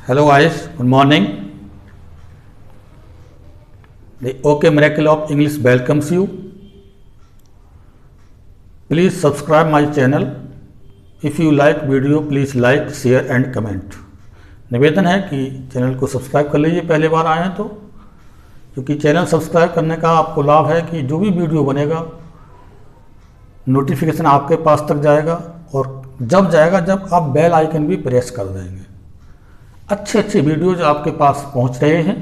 Hello guys, good morning. The OK Miracle of English welcomes you. Please subscribe my channel. If you like video, please like, share and comment. निवेदन है कि channel को subscribe कर लीजिए पहले बार आए हैं तो, क्योंकि चैनल सब्सक्राइब करने का आपको लाभ है कि जो भी वीडियो बनेगा नोटिफिकेशन आपके पास तक जाएगा, और जब जाएगा जब आप बेल आइकन भी प्रेस कर देंगे। अच्छे वीडियोज आपके पास पहुंच रहे हैं।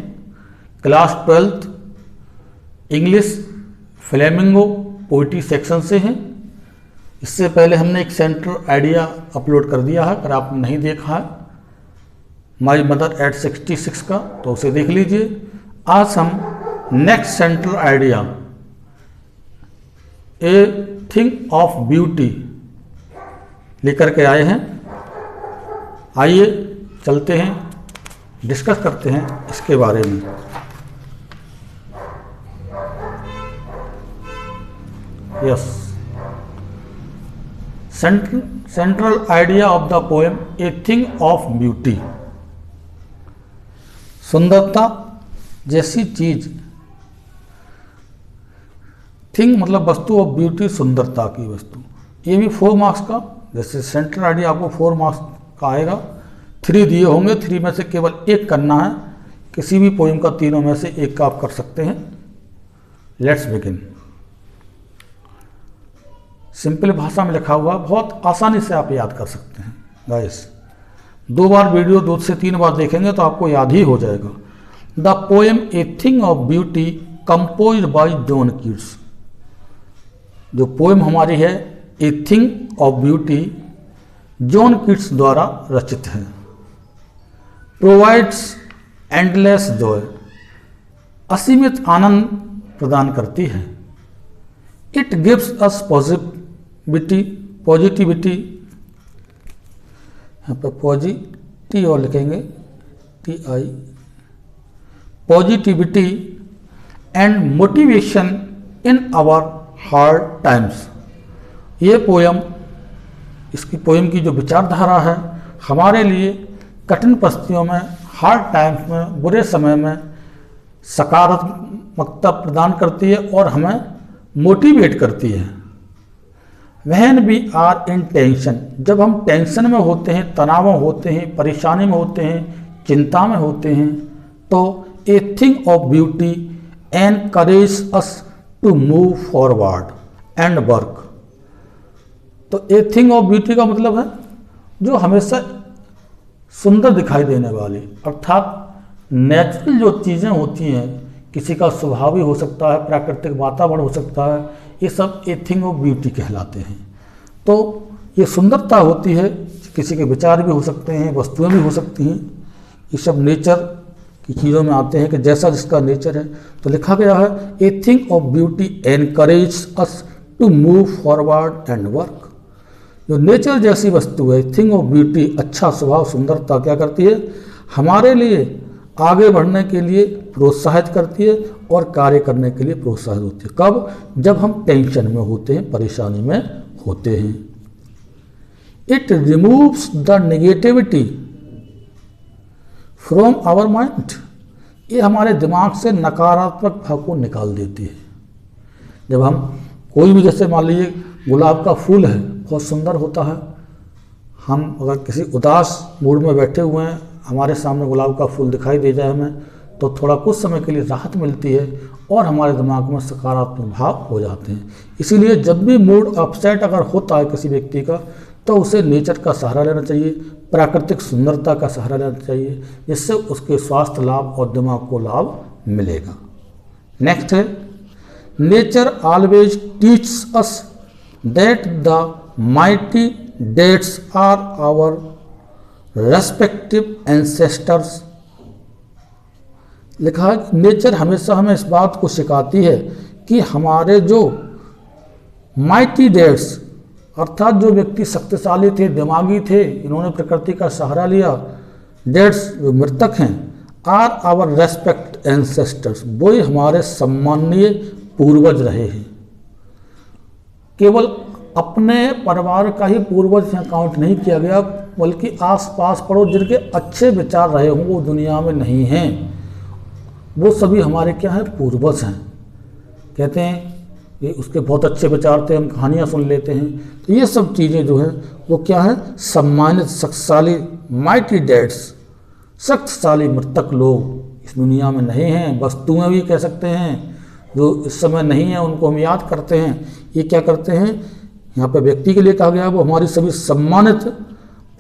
Class 12th English flamingo poetry section से हैं। इससे पहले हमने एक सेंट्रल आइडिया अपलोड कर दिया है, अगर आपने नहीं देखा है माई मदर एट 66 का तो उसे देख लीजिए। आज हम next central idea A thing of beauty लेकर के आए हैं। आइए चलते हैं, डिस्कस करते हैं इसके बारे में। Yes, central idea of the poem A thing of beauty. सुंदरता जैसी चीज, थिंग मतलब वस्तु, और ब्यूटी सुंदरता की वस्तु। ये भी 4 मार्क्स का, जैसे सेंट्रल आइडिया आपको 4 मार्क्स का आएगा। 3 दिए होंगे, 3 में से केवल 1 करना है। किसी भी पोएम का तीनों में से 1 का आप कर सकते हैं। Let's begin. सिंपल भाषा में लिखा हुआ, बहुत आसानी से आप याद कर सकते हैं गाइस। 2 बार वीडियो 2 से 3 बार देखेंगे तो आपको याद ही हो जाएगा। The poem A thing of beauty composed bye John Keats. जो पोएम हमारी है a thing of beauty, John Keats द्वारा रचित है। प्रोवाइड्स एंडलेस जॉय, असीमित आनंद प्रदान करती है। इट गिव्स अस पॉजिटिविटी, यहाँ पर पॉजिटिव और लिखेंगे TI, positivity and motivation in our hard times. ये पोयम, इसकी पोयम की जो विचारधारा है, हमारे लिए कठिन परिस्थितियों में, हार्ड टाइम्स में, बुरे समय में सकारात्मकता प्रदान करती है और हमें मोटिवेट करती है। When we are in tension, जब हम टेंशन में होते हैं, तनाव में होते हैं, परेशानी में होते हैं, चिंता में होते हैं, तो a thing of beauty encourage us to move forward and work. तो ए थिंग ऑफ ब्यूटी का मतलब है जो हमेशा सुंदर दिखाई देने वाली, अर्थात नेचुरल जो चीज़ें होती हैं, किसी का स्वभाव भी हो सकता है, प्राकृतिक वातावरण हो सकता है, ये सब ए थिंग ऑफ ब्यूटी कहलाते हैं। तो ये सुंदरता होती है, किसी के विचार भी हो सकते हैं, वस्तुएं भी हो सकती हैं, ये सब नेचर की चीज़ों में आते हैं कि जैसा जिसका नेचर है। तो लिखा गया है a thing of beauty encourage us to move forward and work. जो नेचर जैसी वस्तु है, थिंग ऑफ ब्यूटी, अच्छा स्वभाव, सुंदरता क्या करती है, हमारे लिए आगे बढ़ने के लिए प्रोत्साहित करती है और कार्य करने के लिए प्रोत्साहित होती है। कब? जब हम टेंशन में होते हैं, परेशानी में होते हैं। It removes the negativity from our mind, ये हमारे दिमाग से नकारात्मक भाव को निकाल देती है। जब हम कोई भी, जैसे मान लीजिए गुलाब का फूल है, बहुत सुंदर होता है, हम अगर किसी उदास मूड में बैठे हुए हैं, हमारे सामने गुलाब का फूल दिखाई दे जाए हमें, तो थोड़ा कुछ समय के लिए राहत मिलती है और हमारे दिमाग में सकारात्मक भाव हो जाते हैं। इसीलिए जब भी मूड अपसेट अगर होता है किसी व्यक्ति का, तो उसे नेचर का सहारा लेना चाहिए, प्राकृतिक सुंदरता का सहारा लेना चाहिए, जिससे उसके स्वास्थ्य लाभ और दिमाग को लाभ मिलेगा। नेक्स्ट है, nature always teaches us that the mighty dates are our respective ancestors. लिखा है नेचर हमेशा हमें इस बात को सिखाती है कि हमारे जो माइटी डेट्स, अर्थात जो व्यक्ति शक्तिशाली थे, दिमागी थे, इन्होंने प्रकृति का सहारा लिया, डेट्स जो मृतक हैं, आर आवर रेस्पेक्ट एंसेस्टर्स, वो ही हमारे सम्माननीय पूर्वज रहे हैं। केवल अपने परिवार का ही पूर्वज यहाँ काउंट नहीं किया गया, बल्कि आसपास पढ़ो जिनके अच्छे विचार रहे हों वो दुनिया में नहीं हैं, वो सभी हमारे क्या है, पूर्वज हैं। कहते हैं ये उसके बहुत अच्छे विचार थे, हम कहानियाँ सुन लेते हैं। तो ये सब चीज़ें जो हैं वो क्या है, सम्मानित शक्तिशाली माइटी डैड्स, शक्तिशाली मृतक लोग इस दुनिया में नहीं हैं। वस्तुएं भी कह सकते हैं जो इस समय नहीं है, उनको हम याद करते हैं। ये क्या करते हैं, यहाँ पे व्यक्ति के लिए कहा गया, वो हमारी सभी सम्मानित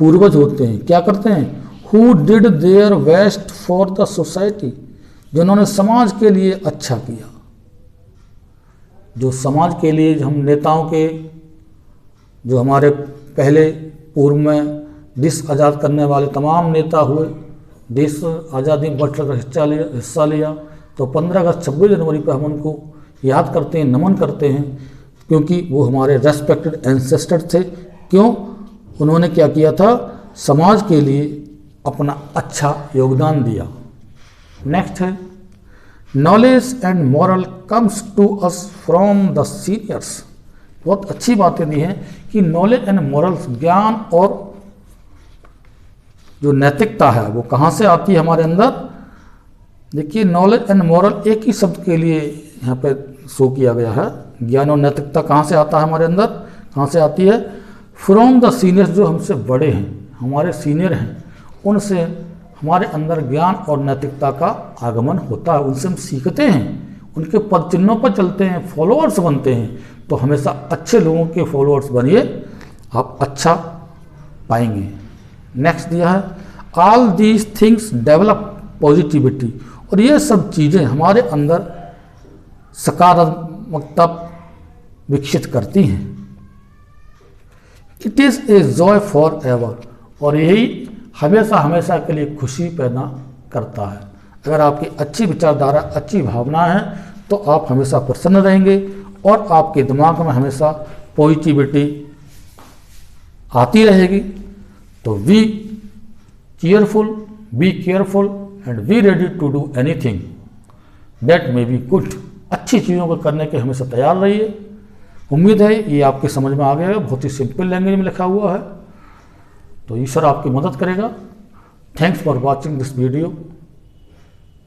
पूर्वज होते हैं। क्या करते हैं, who did their best for the society, जिन्होंने समाज के लिए अच्छा किया। जो समाज के लिए हम नेताओं के, जो हमारे पहले पूर्व में देश आज़ाद करने वाले तमाम नेता हुए, देश आज़ादी में बढ़ चढ़ हिस्सा लिया, तो 15 अगस्त 26 जनवरी पर हम उनको याद करते हैं, नमन करते हैं, क्योंकि वो हमारे रेस्पेक्टेड एंसेस्टर थे। क्यों, उन्होंने क्या किया था, समाज के लिए अपना अच्छा योगदान दिया। नेक्स्ट है, knowledge and moral comes to us from the seniors. बहुत अच्छी बातें दी हैं कि नॉलेज एंड मॉरल्स, ज्ञान और जो नैतिकता है वो कहाँ से आती है हमारे अंदर। देखिए, नॉलेज एंड मॉरल एक ही शब्द के लिए यहाँ पे शो किया गया है। ज्ञान और नैतिकता कहाँ से आता है हमारे अंदर, कहाँ से आती है, फ्रॉम द सीनियर्स, जो हमसे बड़े हैं, हमारे सीनियर हैं, उनसे हमारे अंदर ज्ञान और नैतिकता का आगमन होता है। उनसे हम सीखते हैं, उनके पद चिन्हों पर चलते हैं, फॉलोअर्स बनते हैं। तो हमेशा अच्छे लोगों के फॉलोअर्स बनिए, आप अच्छा पाएंगे। नेक्स्ट दिया है, all these things develop positivity, और ये सब चीज़ें हमारे अंदर सकारात्मकता विकसित करती हैं। It is a joy for ever, और यही हमेशा हमेशा के लिए खुशी पैदा करता है। अगर आपकी अच्छी विचारधारा, अच्छी भावना है, तो आप हमेशा प्रसन्न रहेंगे और आपके दिमाग में हमेशा पॉजिटिविटी आती रहेगी। तो be cheerful, be careful and be ready to do anything that may be good. अच्छी चीज़ों को करने के हमेशा तैयार रहिए। उम्मीद है ये आपके समझ में आ गया, बहुत ही सिंपल लैंग्वेज में लिखा हुआ है। तो ईश्वर आपकी मदद करेगा। Thanks for watching this video.